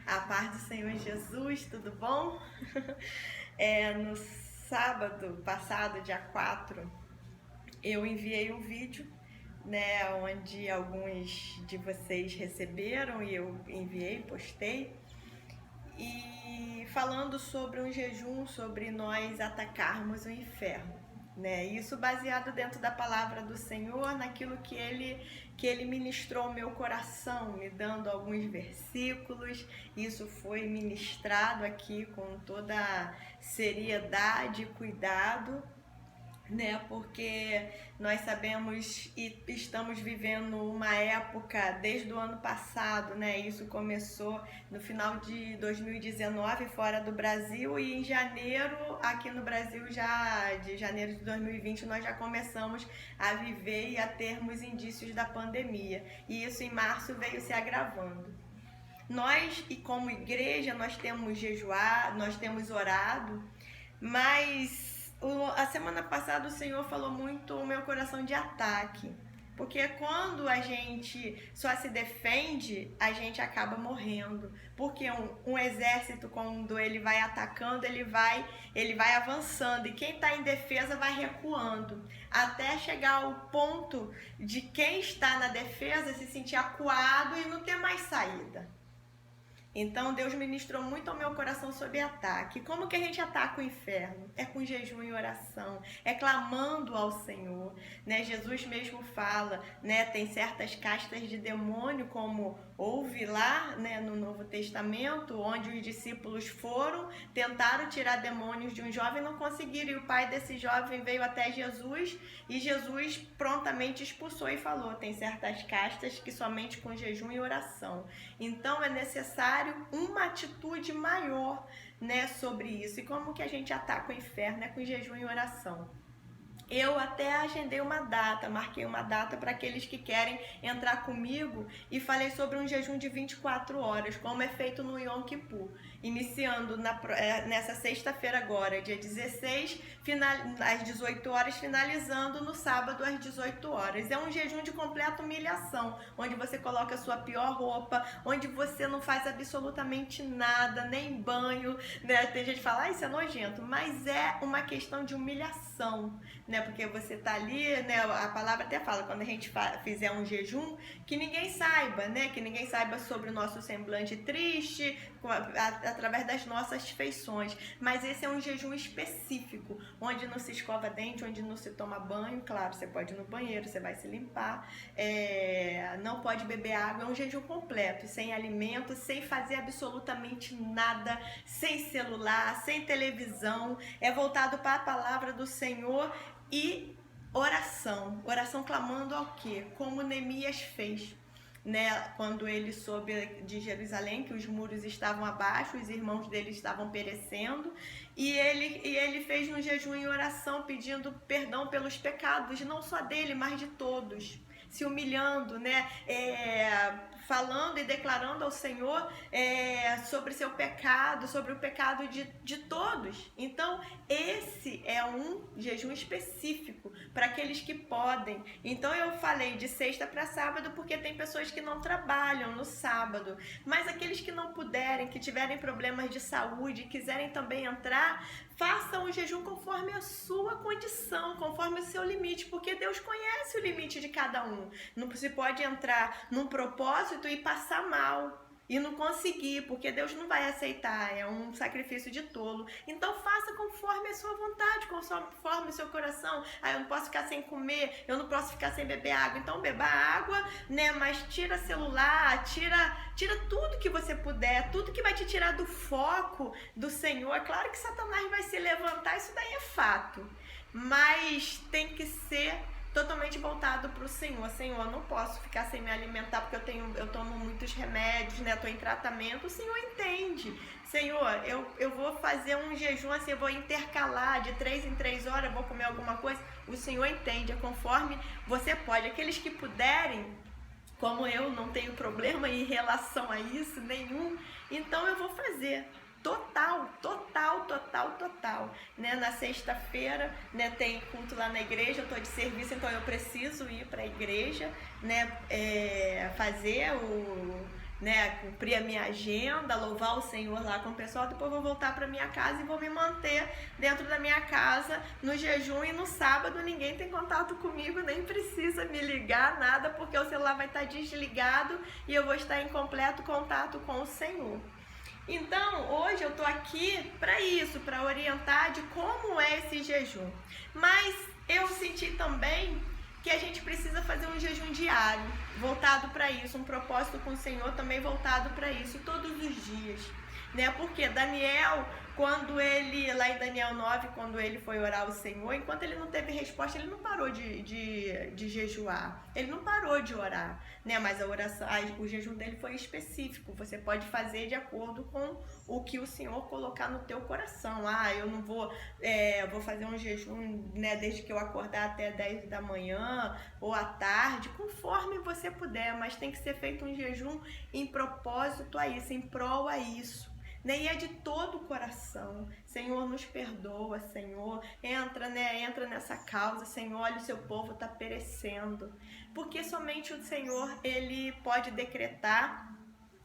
A paz do Senhor Jesus, tudo bom? No sábado passado, dia 4, eu enviei um vídeo, né, onde alguns de vocês receberam e eu enviei, postei, e falando sobre um jejum, sobre nós atacarmos o inferno. Né? Isso baseado dentro da palavra do Senhor, naquilo que ele ministrou ao meu coração, me dando alguns versículos. Isso foi ministrado aqui com toda seriedade e cuidado, né? Porque nós sabemos e estamos vivendo uma época desde o ano passado, né? Isso começou no final de 2019 fora do Brasil e em janeiro aqui no Brasil, já de janeiro de 2020, nós já começamos a viver e a termos indícios da pandemia. E isso em março veio se agravando. Nós, e como igreja, nós temos jejuado, nós temos orado, mas a semana passada o Senhor falou muito o meu coração de ataque. Porque quando a gente só se defende, a gente acaba morrendo. Porque um exército, quando ele vai atacando, ele vai avançando. E quem está em defesa vai recuando. Até chegar ao ponto de quem está na defesa se sentir acuado e não ter mais saída. Então Deus ministrou muito ao meu coração sobre ataque. Como que a gente ataca o inferno? É com jejum e oração, é clamando ao Senhor, né? Jesus mesmo fala, né? Tem certas castas de demônio, como houve lá, né, no Novo Testamento, onde os discípulos foram, tentaram tirar demônios de um jovem, não conseguiram, e o pai desse jovem veio até Jesus, e Jesus prontamente expulsou e falou, tem certas castas que somente com jejum e oração. Então é necessário uma atitude maior, né, sobre isso. E como que a gente ataca o inferno? É com jejum e oração. Eu até agendei uma data, marquei uma data para aqueles que querem entrar comigo e falei sobre um jejum de 24 horas, como é feito no Yom Kippur. Iniciando nessa sexta-feira agora, dia 16, às 18 horas, finalizando no sábado às 18 horas. É um jejum de completa humilhação, onde você coloca a sua pior roupa, onde você não faz absolutamente nada, nem banho, né? Tem gente que fala, isso é nojento, mas é uma questão de humilhação, né? Porque você tá ali, né? A palavra até fala, quando a gente fizer um jejum, que ninguém saiba, né? Que ninguém saiba sobre o nosso semblante triste, através das nossas feições. Mas esse é um jejum específico, onde não se escova dente, onde não se toma banho. Claro, você pode ir no banheiro, você vai se limpar, não pode beber água. É um jejum completo, sem alimento, sem fazer absolutamente nada, sem celular, sem televisão. É voltado para a palavra do Senhor e oração clamando ao quê? Como Neemias fez, né? Quando ele soube de Jerusalém que os muros estavam abaixo, os irmãos dele estavam perecendo, e ele fez um jejum e oração pedindo perdão pelos pecados, não só dele, mas de todos, se humilhando, né? Falando e declarando ao Senhor sobre seu pecado, sobre o pecado de todos. Então, esse é um jejum específico para aqueles que podem. Então, eu falei de sexta para sábado porque tem pessoas que não trabalham no sábado. Mas aqueles que não puderem, que tiverem problemas de saúde, quiserem também entrar, façam o jejum conforme a sua condição, conforme o seu limite, porque Deus conhece o limite de cada um. Não se pode entrar num propósito e passar mal e não conseguir, porque Deus não vai aceitar, é um sacrifício de tolo. Então faça conforme a sua vontade, conforme o seu coração. Eu não posso ficar sem comer, eu não posso ficar sem beber água, então beba água, né? Mas tira celular, tira tudo que você puder, tudo que vai te tirar do foco do Senhor. É claro que Satanás vai se levantar, isso daí é fato, mas tem que ser totalmente voltado para o Senhor. Senhor, eu não posso ficar sem me alimentar porque eu tomo muitos remédios, né? Estou em tratamento. O Senhor entende. Senhor, eu vou fazer um jejum assim, eu vou intercalar de 3 em 3 horas, eu vou comer alguma coisa. O Senhor entende, é conforme você pode. Aqueles que puderem, como eu não tenho problema em relação a isso nenhum, então eu vou fazer. Total, né? Na sexta-feira, né, tem culto lá na igreja, eu tô de serviço, então eu preciso ir para a igreja, né, fazer né, cumprir a minha agenda, louvar o Senhor lá com o pessoal, depois vou voltar para minha casa e vou me manter dentro da minha casa no jejum, e no sábado ninguém tem contato comigo, nem precisa me ligar, nada, porque o celular vai estar desligado e eu vou estar em completo contato com o Senhor. Então, hoje eu tô aqui para isso, para orientar de como é esse jejum. Mas eu senti também que a gente precisa fazer um jejum diário, voltado para isso, um propósito com o Senhor também voltado para isso, todos os dias, né? Porque Daniel, quando ele, lá em Daniel 9, quando ele foi orar ao Senhor, enquanto ele não teve resposta, ele não parou de jejuar, ele não parou de orar, né? Mas a oração, o jejum dele foi específico, você pode fazer de acordo com o que o Senhor colocar no teu coração. Eu não vou, vou fazer um jejum, né, desde que eu acordar até 10 da manhã ou à tarde, conforme você puder, mas tem que ser feito um jejum em propósito a isso, em prol a isso. E é de todo o coração. Senhor, nos perdoa, Senhor, entra nessa causa, Senhor, olha, o seu povo está perecendo, porque somente o Senhor, ele pode decretar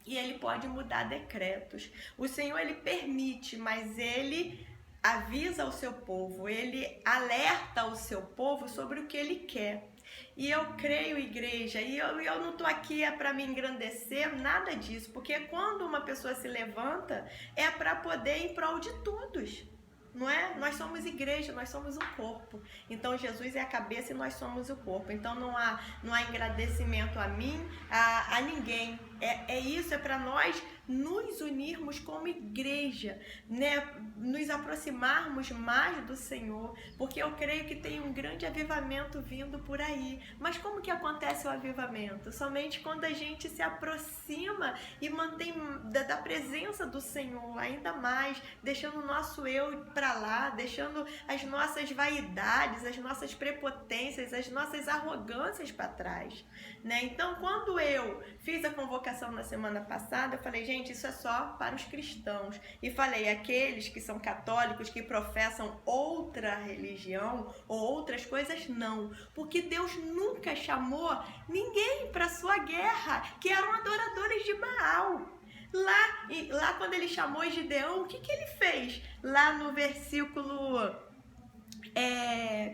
e ele pode mudar decretos. O Senhor, ele permite, mas ele avisa o seu povo, ele alerta o seu povo sobre o que ele quer. E eu creio, igreja, e eu não estou aqui para me engrandecer, nada disso, porque quando uma pessoa se levanta, é para poder ir em prol de todos, não é? Nós somos igreja, nós somos um corpo. Então Jesus é a cabeça e nós somos o corpo. Então não há engrandecimento a mim, a ninguém. É isso, é para nós nos unirmos como igreja, né? Nos aproximarmos mais do Senhor, porque eu creio que tem um grande avivamento vindo por aí. Mas como que acontece o avivamento? Somente quando a gente se aproxima e mantém da presença do Senhor ainda mais, deixando o nosso eu para lá, deixando as nossas vaidades, as nossas prepotências, as nossas arrogâncias para trás, né? Então, quando eu fiz a convocação na semana passada, eu falei, gente, isso é só para os cristãos. E falei, aqueles que são católicos, que professam outra religião ou outras coisas, não. Porque Deus nunca chamou ninguém para sua guerra, que eram adoradores de Baal. Lá quando ele chamou Gideão, o que ele fez? Lá no versículo...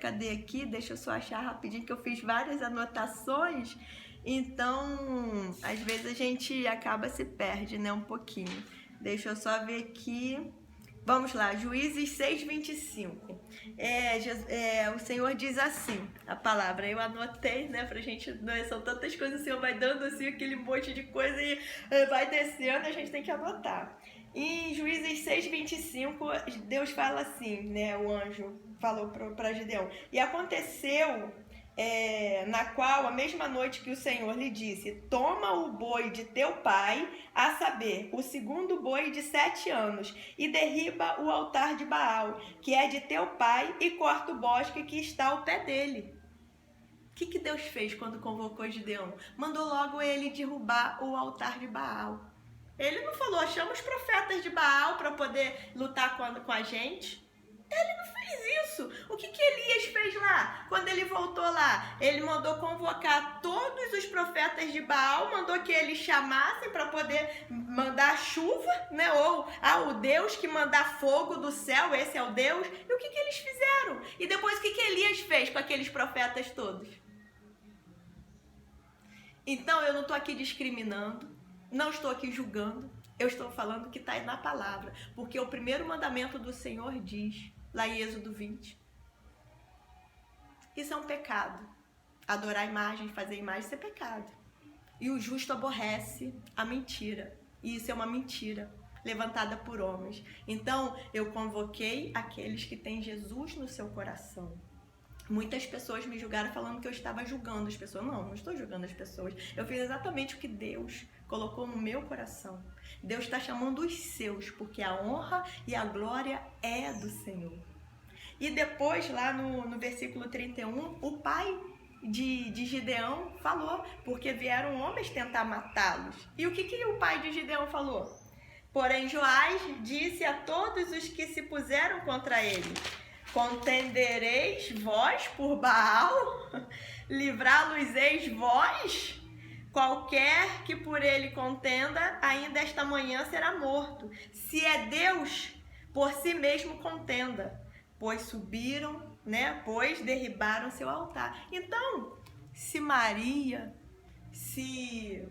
cadê aqui? Deixa eu só achar rapidinho, que eu fiz várias anotações. Então, às vezes a gente acaba se perde, né, um pouquinho. Deixa eu só ver aqui. Vamos lá, Juízes 6:25. O Senhor diz assim, a palavra, eu anotei, né, pra gente, são tantas coisas, o Senhor vai dando assim aquele monte de coisa e vai descendo, a gente tem que anotar. Em Juízes 6:25, Deus fala assim, né, o anjo falou para Gideão, e aconteceu... na qual, a mesma noite que o Senhor lhe disse, toma o boi de teu pai, a saber, o segundo boi de 7 anos, e derriba o altar de Baal, que é de teu pai, e corta o bosque que está ao pé dele. O que Deus fez quando convocou Gideão? Mandou logo ele derrubar o altar de Baal. Ele não falou, chama os profetas de Baal para poder lutar com a gente. Ele não fez isso. O que Elias fez lá? Quando ele voltou lá, ele mandou convocar todos os profetas de Baal, mandou que eles chamassem para poder mandar chuva, né? Ou, o Deus que manda fogo do céu, esse é o Deus. E o que eles fizeram? E depois o que Elias fez com aqueles profetas todos? Então eu não estou aqui discriminando, não estou aqui julgando, eu estou falando que está na palavra. Porque o primeiro mandamento do Senhor diz... lá em Êxodo 20. Isso é um pecado. Adorar imagem, fazer imagem, isso é pecado. E o justo aborrece a mentira. E isso é uma mentira levantada por homens. Então, eu convoquei aqueles que têm Jesus no seu coração. Muitas pessoas me julgaram falando que eu estava julgando as pessoas. Não estou julgando as pessoas. Eu fiz exatamente o que Deus colocou no meu coração. Deus está chamando os seus, porque a honra e a glória é do Senhor. E depois, lá no versículo 31, o pai de Gideão falou, porque vieram homens tentar matá-los. E o que o pai de Gideão falou? Porém, Joás disse a todos os que se puseram contra ele, contendereis vós por Baal? Livrá-los-eis vós? Qualquer que por ele contenda, ainda esta manhã será morto. Se é Deus, por si mesmo contenda, pois subiram, né? Pois derribaram seu altar. Então, se Maria, se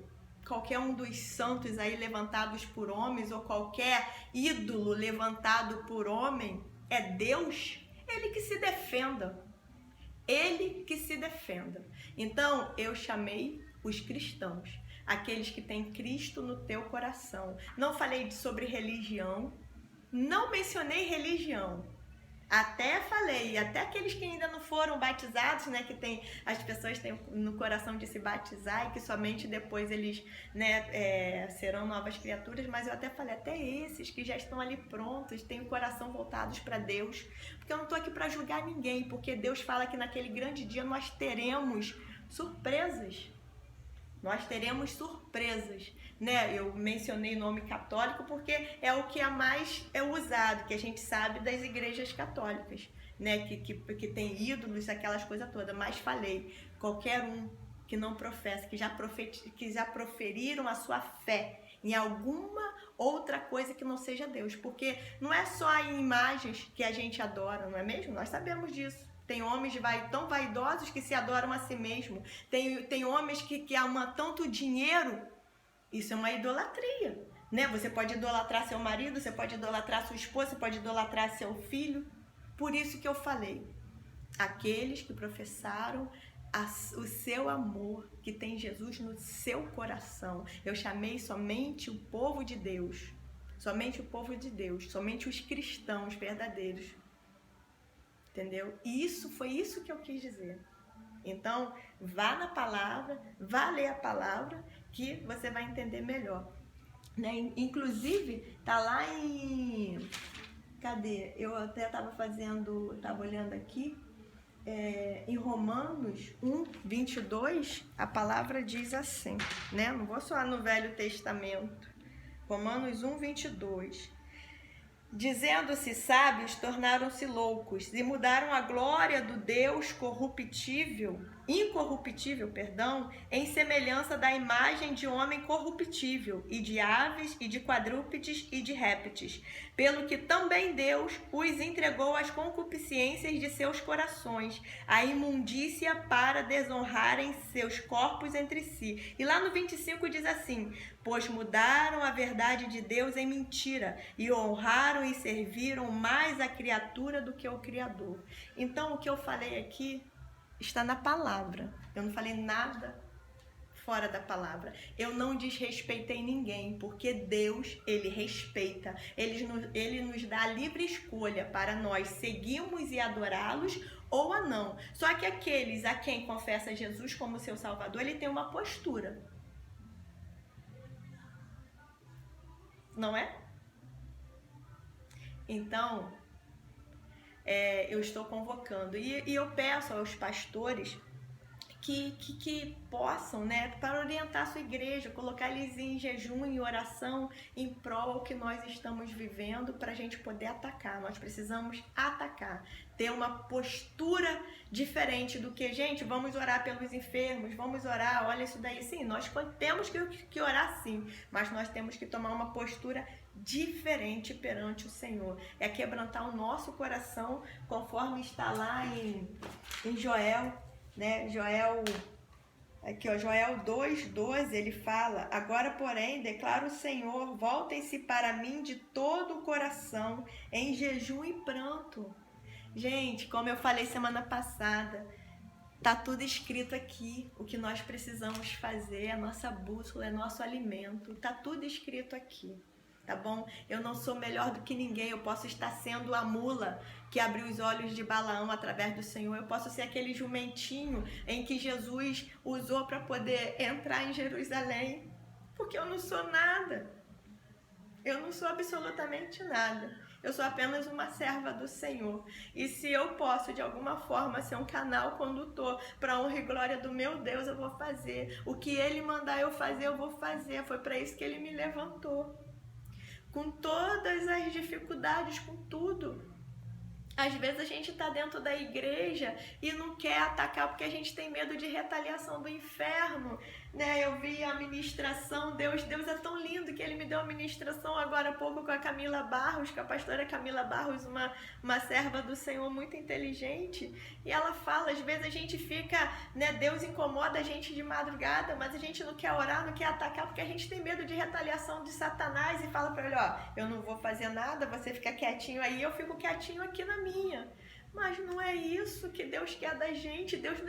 qualquer um dos santos aí levantados por homens, ou qualquer ídolo levantado por homem, é Deus, ele que se defenda. Ele que se defenda. Então, eu chamei os cristãos, aqueles que têm Cristo no teu coração. Não falei sobre religião, não mencionei religião. Até falei, até aqueles que ainda não foram batizados, né, que tem, as pessoas têm no coração de se batizar e que somente depois eles, né, serão novas criaturas, mas eu até falei, até esses que já estão ali prontos, têm o coração voltados para Deus, porque eu não estou aqui para julgar ninguém, porque Deus fala que naquele grande dia nós teremos surpresas. Nós teremos surpresas, né? Eu mencionei o nome católico porque é o que é mais usado, que a gente sabe das igrejas católicas, né? Que tem ídolos, aquelas coisas todas. Mas falei, qualquer um que não professa, que já proferiram a sua fé em alguma outra coisa que não seja Deus, porque não é só em imagens que a gente adora, não é mesmo? Nós sabemos disso. Tem homens tão vaidosos que se adoram a si mesmo. Tem homens que amam tanto dinheiro. Isso é uma idolatria, né? Você pode idolatrar seu marido, você pode idolatrar sua esposa, você pode idolatrar seu filho. Por isso que eu falei, aqueles que professaram o seu amor, que tem Jesus no seu coração. Eu chamei somente o povo de Deus. Somente o povo de Deus. Somente os cristãos verdadeiros. Entendeu? Foi isso que eu quis dizer. Então, vá na palavra, vá ler a palavra, que você vai entender melhor. Né? Inclusive, tá lá em... Cadê? Eu até estava olhando aqui, em Romanos 1, 22, a palavra diz assim, né? Não vou só no Velho Testamento. Romanos 1, 22. Dizendo-se sábios, tornaram-se loucos e mudaram a glória do Deus incorruptível, em semelhança da imagem de homem corruptível, e de aves, e de quadrúpedes, e de répteis. Pelo que também Deus os entregou às concupiscências de seus corações, à imundícia, para desonrarem seus corpos entre si. E lá no 25 diz assim: pois mudaram a verdade de Deus em mentira, e honraram e serviram mais a criatura do que o Criador. Então, o que eu falei aqui está na palavra. Eu não falei nada fora da palavra. Eu não desrespeitei ninguém, porque Deus, Ele respeita. Ele nos dá a livre escolha para nós seguirmos e adorá-los ou a não. Só que aqueles a quem confessa Jesus como seu Salvador, ele tem uma postura. Não é? Então, eu estou convocando e eu peço aos pastores que possam, né, para orientar a sua igreja, colocar eles em jejum e oração em prol ao que nós estamos vivendo, para a gente poder atacar. Nós precisamos atacar, ter uma postura diferente do que, gente, vamos orar pelos enfermos, vamos orar, olha isso daí. Sim, nós temos que orar sim, mas nós temos que tomar uma postura diferente perante o Senhor. É quebrantar o nosso coração, conforme está lá em Joel, né? Joel 2:12, ele fala: agora, porém, declara o Senhor, voltem-se para mim de todo o coração, em jejum e pranto. Gente, como eu falei semana passada, tá tudo escrito aqui, o que nós precisamos fazer, a nossa bússola, é nosso alimento, tá tudo escrito aqui. Tá bom? Eu não sou melhor do que ninguém, eu posso estar sendo a mula que abriu os olhos de Balaão através do Senhor, eu posso ser aquele jumentinho em que Jesus usou para poder entrar em Jerusalém, porque eu não sou nada, eu não sou absolutamente nada, eu sou apenas uma serva do Senhor. E se eu posso de alguma forma ser um canal condutor para a honra e glória do meu Deus, eu vou fazer. O que Ele mandar eu fazer, eu vou fazer. Foi para isso que Ele me levantou. Com todas as dificuldades, com tudo. Às vezes a gente está dentro da igreja e não quer atacar porque a gente tem medo de retaliação do inferno. né? Eu vi a ministração, Deus é tão lindo que Ele me deu a ministração agora há pouco com a Camila Barros, com a pastora Camila Barros, uma serva do Senhor muito inteligente, e ela fala, às vezes a gente fica, né? Deus incomoda a gente de madrugada, mas a gente não quer orar, não quer atacar, porque a gente tem medo de retaliação de Satanás, e fala para ele, ó, eu não vou fazer nada, você fica quietinho aí, eu fico quietinho aqui na minha. Mas não é isso que Deus quer da gente. Deus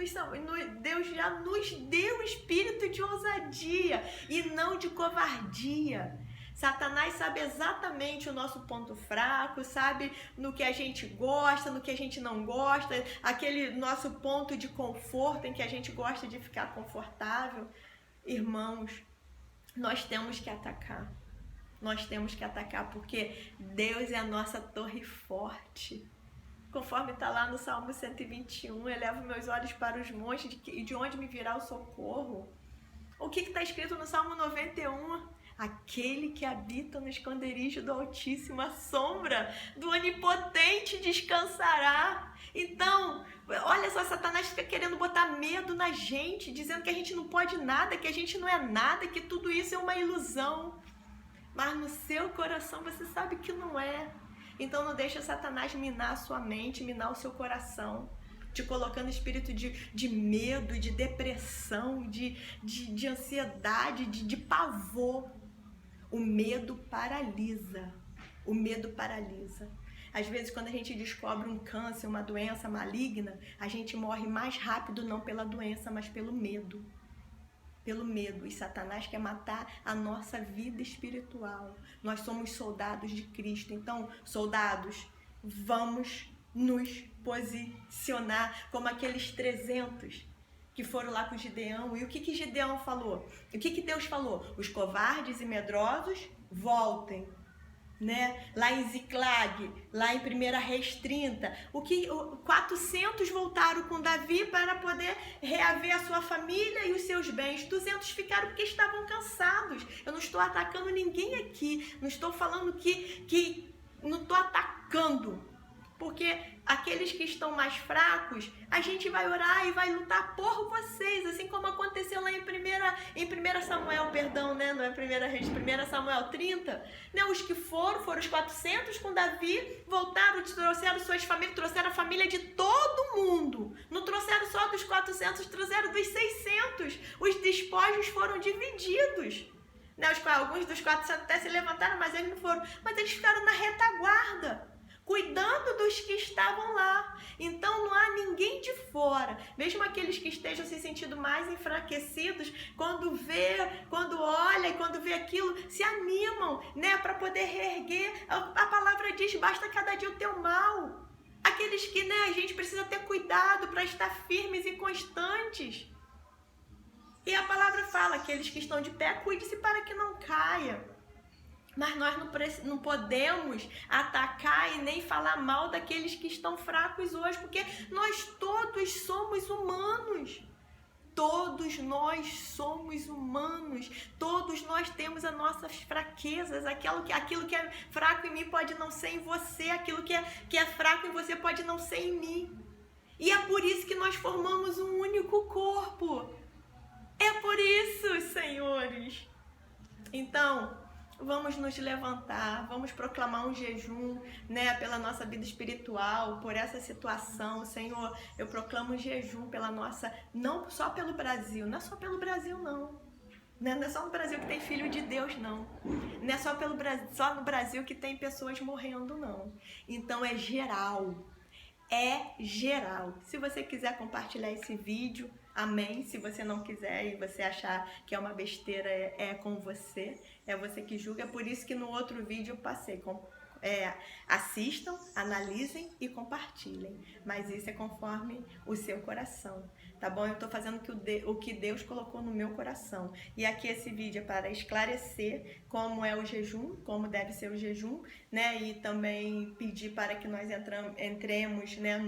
já nos deu espírito de ousadia e não de covardia. Satanás sabe exatamente o nosso ponto fraco, sabe no que a gente gosta, no que a gente não gosta, aquele nosso ponto de conforto em que a gente gosta de ficar confortável. Irmãos, nós temos que atacar. Nós temos que atacar porque Deus é a nossa torre forte. Conforme está lá no Salmo 121, elevo meus olhos para os montes, de onde me virá o socorro. O que está escrito no Salmo 91? Aquele que habita no esconderijo do Altíssimo, a sombra do Onipotente descansará. Então, olha só, Satanás fica querendo botar medo na gente, dizendo que a gente não pode nada, que a gente não é nada, que tudo isso é uma ilusão. Mas no seu coração você sabe que não é. Então não deixa Satanás minar a sua mente, minar o seu coração, te colocando espírito de medo, de depressão, de ansiedade, de pavor. O medo paralisa. O medo paralisa. Às vezes, quando a gente descobre um câncer, uma doença maligna, a gente morre mais rápido não pela doença, mas pelo medo. Pelo medo, e Satanás quer matar a nossa vida espiritual. Nós somos soldados de Cristo, então, soldados, vamos nos posicionar como aqueles 300 que foram lá com Gideão. E o que Gideão falou? O que Deus falou? Os covardes e medrosos voltem. Né? Lá em Ziclag, lá em 1 Reis 30, 400 voltaram com Davi para poder reaver a sua família e os seus bens. 200 ficaram porque estavam cansados. Eu não estou atacando ninguém aqui, não estou falando que não estou atacando, porque aqueles que estão mais fracos, a gente vai orar e vai lutar por vocês, assim como aconteceu lá em 1 Samuel, perdão, né? Não é 1 Reis, 1 Samuel 30, né? Os que foram os 400 com Davi, voltaram, trouxeram suas famílias, trouxeram a família de todo mundo, não trouxeram só dos 400, trouxeram dos 600, os despojos foram divididos. Né? Alguns dos 400 até se levantaram, mas eles não foram, mas eles ficaram na retaguarda, cuidando dos que estavam lá. Então não há ninguém de fora, mesmo aqueles que estejam se sentindo mais enfraquecidos, quando olha e quando vê aquilo, se animam, né, para poder reerguer. A palavra diz, basta cada dia o teu mal. Aqueles que, né, a gente precisa ter cuidado para estar firmes e constantes. E a palavra fala, aqueles que estão de pé, cuide-se para que não caia. Mas nós não podemos atacar e nem falar mal daqueles que estão fracos hoje, porque nós todos somos humanos. Todos nós somos humanos. Todos nós temos as nossas fraquezas. Aquilo que é fraco em mim pode não ser em você. Aquilo que é fraco em você pode não ser em mim. E é por isso que nós formamos um único corpo. É por isso, senhores. Então, vamos nos levantar, vamos proclamar um jejum, né, pela nossa vida espiritual, por essa situação. Senhor, eu proclamo um jejum pela nossa, não só pelo Brasil, não é só pelo Brasil não. Não é só no Brasil que tem filho de Deus, não. Não é só no Brasil que tem pessoas morrendo, não. Então é geral. É geral. Se você quiser compartilhar esse vídeo, amém. Se você não quiser e você achar que é uma besteira, é com você. É você que julga. É por isso que no outro vídeo eu passei. Assistam, analisem e compartilhem. Mas isso é conforme o seu coração. Tá bom? Eu tô fazendo o que Deus colocou no meu coração. E aqui esse vídeo é para esclarecer como é o jejum, como deve ser o jejum, né? E também pedir para que nós entremos, né,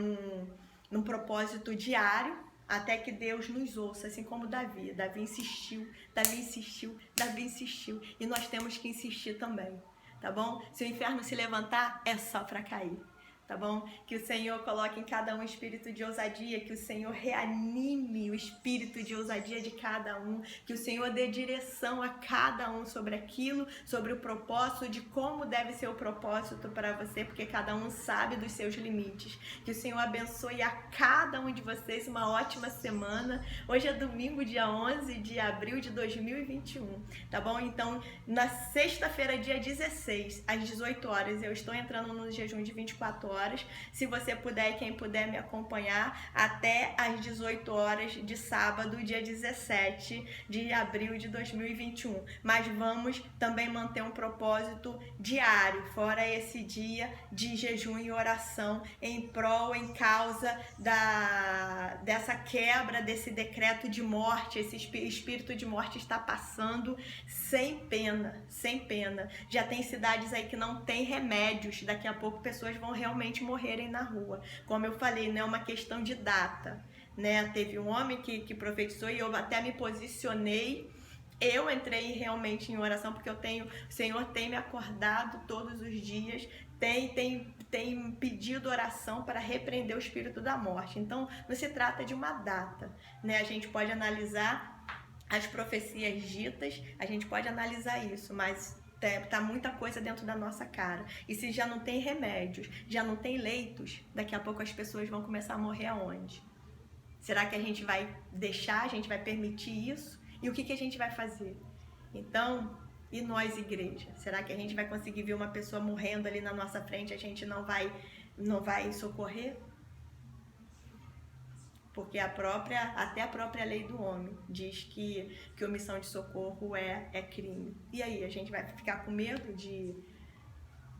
num propósito diário, até que Deus nos ouça, assim como Davi. Davi insistiu, Davi insistiu, Davi insistiu. E nós temos que insistir também, tá bom? Se o inferno se levantar, é só para cair. tá bom? Que o Senhor coloque em cada um espírito de ousadia, que o Senhor reanime o espírito de ousadia de cada um, que o Senhor dê direção a cada um sobre aquilo, sobre o propósito, de como deve ser o propósito para você, porque cada um sabe dos seus limites. Que o Senhor abençoe a cada um de vocês uma ótima semana. Hoje é domingo, dia 11 de abril de 2021, tá bom? Então, na sexta-feira, dia 16, às 18 horas, eu estou entrando no jejum de 24 horas. Se você puder e quem puder me acompanhar, até às 18 horas de sábado, dia 17 de abril de 2021. Mas vamos também manter um propósito diário, fora esse dia de jejum e oração, em prol, em causa dessa quebra, desse decreto de morte. Esse espírito de morte está passando sem pena, sem pena. Já tem cidades aí que não tem remédios, daqui a pouco pessoas vão realmente morrerem na rua. Como eu falei, não é uma questão de data, né? Teve um homem que profetizou e eu até me posicionei. Eu entrei realmente em oração porque o Senhor tem me acordado todos os dias, tem pedido oração para repreender o espírito da morte. Então, não se trata de uma data, né? A gente pode analisar as profecias ditas, a gente pode analisar isso, mas tá muita coisa dentro da nossa cara. E se já não tem remédios, já não tem leitos, daqui a pouco as pessoas vão começar a morrer aonde? Será que a gente vai deixar, a gente vai permitir isso? E o que a gente vai fazer? Então, e nós, igreja? Será que a gente vai conseguir ver uma pessoa morrendo ali na nossa frente e a gente não vai socorrer? Porque até a própria lei do homem diz que omissão de socorro é crime. E aí, a gente vai ficar com medo de,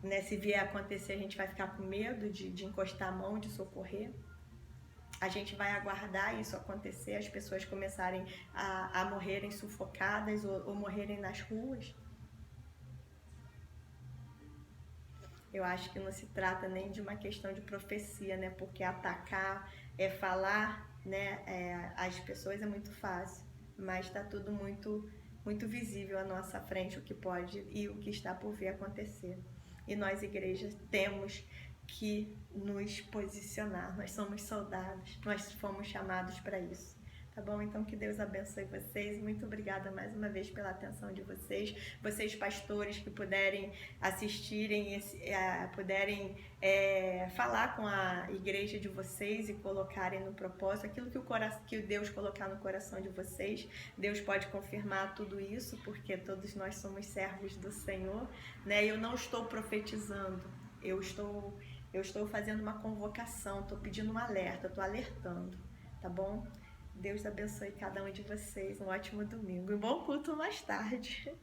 né, se vier a acontecer, a gente vai ficar com medo de encostar a mão, de socorrer? A gente vai aguardar isso acontecer, as pessoas começarem a morrerem sufocadas ou morrerem nas ruas? Eu acho que não se trata nem de uma questão de profecia, né? Porque atacar, falar, né, as pessoas é muito fácil, mas está tudo muito visível à nossa frente, o que pode e o que está por vir acontecer. E nós, igrejas, temos que nos posicionar. Nós somos soldados, nós fomos chamados para isso. Tá bom? Então, que Deus abençoe vocês. Muito obrigada mais uma vez pela atenção de vocês. Vocês, pastores, que puderem assistirem, puderem falar com a igreja de vocês e colocarem no propósito aquilo que Deus colocar no coração de vocês. Deus pode confirmar tudo isso, porque todos nós somos servos do Senhor, né? Eu não estou profetizando, eu estou fazendo uma convocação, estou pedindo um alerta, estou alertando, tá bom? Deus abençoe cada um de vocês, um ótimo domingo e um bom culto mais tarde.